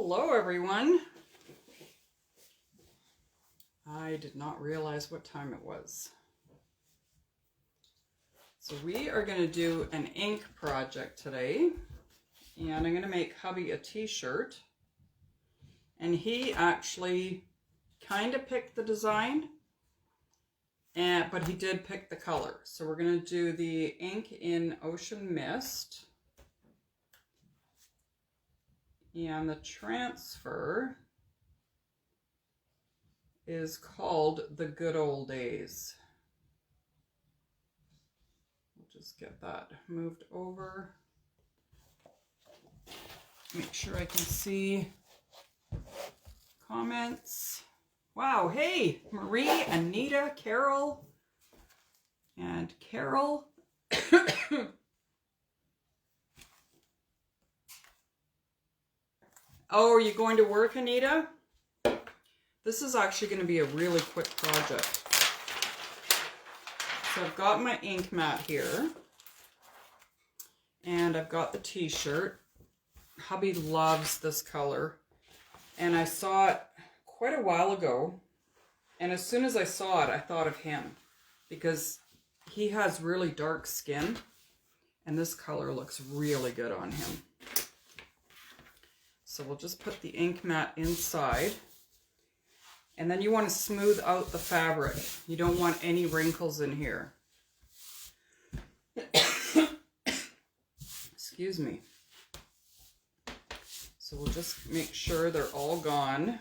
Hello everyone. I did not realize what time it was. So we are going to do an ink project today, and I'm going to make hubby a t-shirt, and he actually kind of picked the design, but he did pick the color. So we're going to do the ink in Ocean Mist, and the transfer is called The Good Old Days. We'll just get that moved over. Make sure I can see comments. Wow, hey, Marie, Anita, Carol, and Carol. Oh, are you going to work, Anita? This is actually going to be a really quick project. So I've got my ink mat here, and I've got the t-shirt. Hubby loves this color, and I saw it quite a while ago, and as soon as I saw it, I thought of him, because he has really dark skin, and this color looks really good on him. So we'll just put the ink mat inside. And then you want to smooth out the fabric. You don't want any wrinkles in here. Excuse me. So we'll just make sure they're all gone.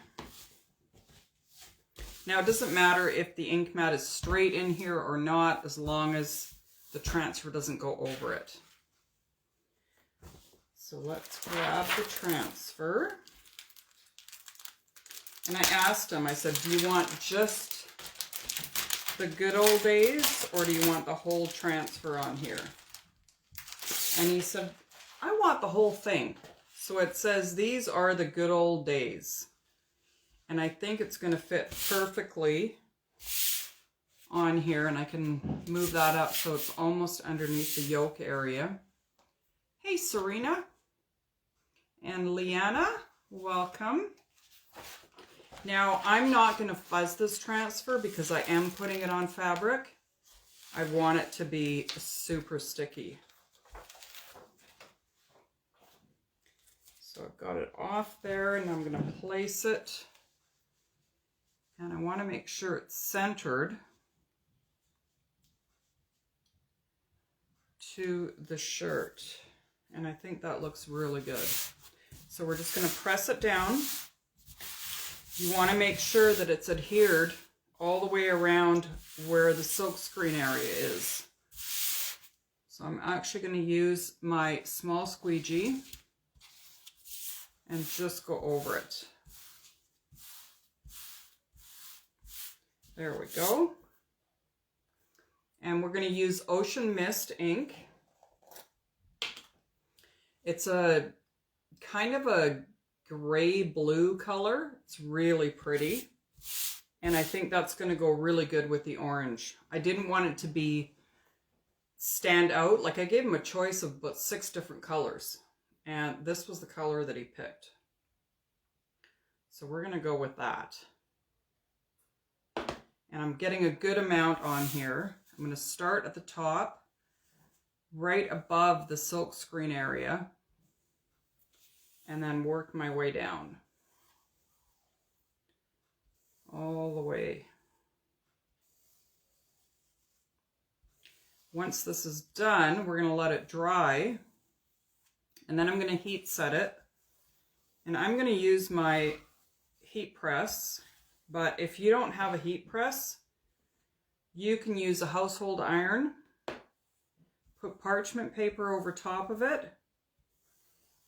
Now it doesn't matter if the ink mat is straight in here or not, as long as the transfer doesn't go over it. So let's grab the transfer. And I asked him, I said, do you want just the good old days, or do you want the whole transfer on here? And he said, I want the whole thing. So it says, these are the good old days. And I think it's going to fit perfectly on here. And I can move that up so it's almost underneath the yoke area. Hey, Serena and Leanna, welcome. Now, I'm not going to fuzz this transfer because I am putting it on fabric. I want it to be super sticky. So I've got it off there, and I'm going to place it. And I want to make sure it's centered to the shirt. And I think that looks really good. So we're just going to press it down. You want to make sure that it's adhered all the way around where the silk screen area is. So I'm actually going to use my small squeegee and just go over it. There we go. And we're going to use Ocean Mist ink. It's a kind of a gray blue color. It's really pretty, and I think that's going to go really good with the orange. I didn't want it to stand out. Like, I gave him a choice of about 6 different colors, and this was the color that he picked. So we're going to go with that. And I'm getting a good amount on here. I'm going to start at the top, right above the silk screen area, and then work my way down. All the way. Once this is done, we're going to let it dry, and then I'm going to heat set it. And I'm going to use my heat press, but if you don't have a heat press, you can use a household iron, put parchment paper over top of it,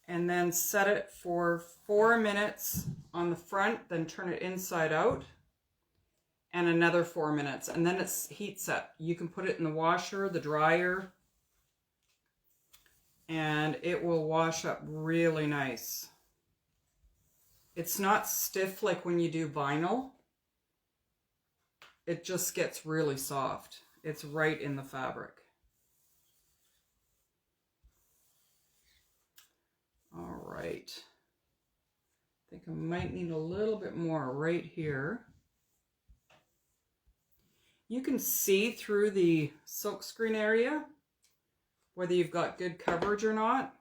and then set it for 4 minutes on the front, then turn it inside out, and another 4 minutes, and then it's heat set. You can put it in the washer, the dryer, and it will wash up really nice. It's not stiff like when you do vinyl. It just gets really soft. It's right in the fabric. All right. think I might need a little bit more right here. You can see through the silkscreen area whether you've got good coverage or not.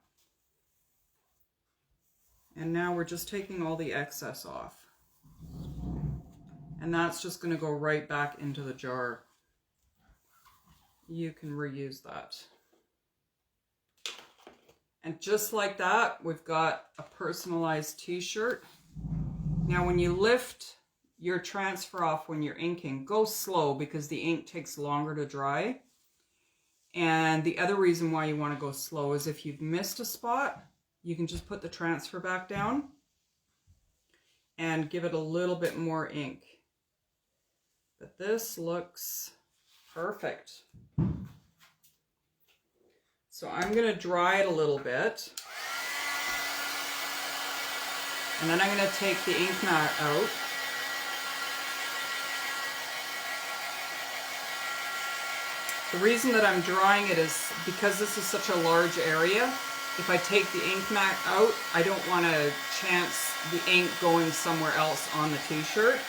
And now we're just taking all the excess off. And that's just going to go right back into the jar. You can reuse that. And just like that, we've got a personalized t-shirt. Now when you lift your transfer off when you're inking, go slow because the ink takes longer to dry. And the other reason why you want to go slow is if you've missed a spot, you can just put the transfer back down and give it a little bit more ink. But this looks perfect. So I'm going to dry it a little bit. And then I'm going to take the ink mat out. The reason that I'm drying it is because this is such a large area. If I take the ink mat out, I don't want to chance the ink going somewhere else on the t-shirt.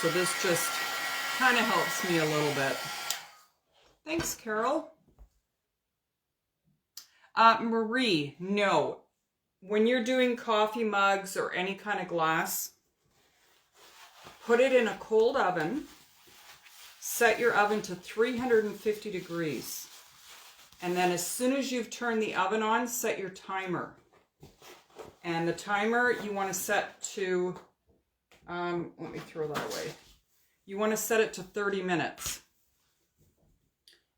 So this just kind of helps me a little bit. Thanks, Carol. Marie, no. When you're doing coffee mugs or any kind of glass, put it in a cold oven. Set your oven to 350 degrees. And then as soon as you've turned the oven on, set your timer. And the timer you want to set to, let me throw that away. You want to set it to 30 minutes.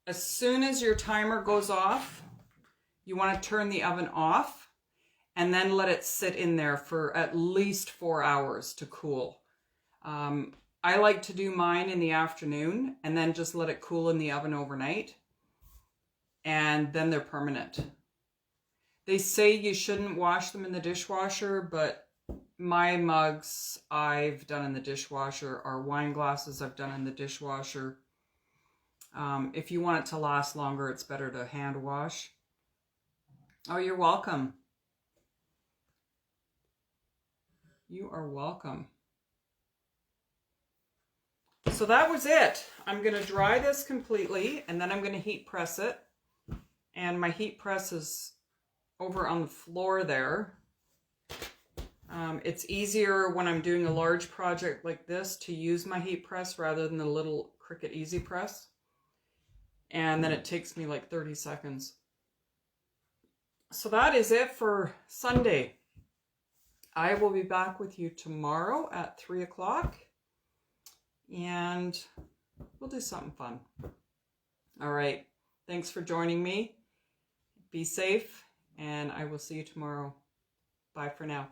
As soon as your timer goes off, you want to turn the oven off and then let it sit in there for at least 4 hours to cool. I like to do mine in the afternoon and then just let it cool in the oven overnight. And then they're permanent. They say you shouldn't wash them in the dishwasher, but my mugs I've done in the dishwasher. Our wine glasses I've done in the dishwasher. If you want it to last longer, it's better to hand wash. Oh, you're welcome. You are welcome. So that was it. I'm going to dry this completely and then I'm going to heat press it. And my heat press is over on the floor there. It's easier when I'm doing a large project like this to use my heat press rather than the little Cricut Easy Press. And then it takes me like 30 seconds. So that is it for Sunday. I will be back with you tomorrow at 3 o'clock. And we'll do something fun. All right. Thanks for joining me. Be safe, and I will see you tomorrow. Bye for now.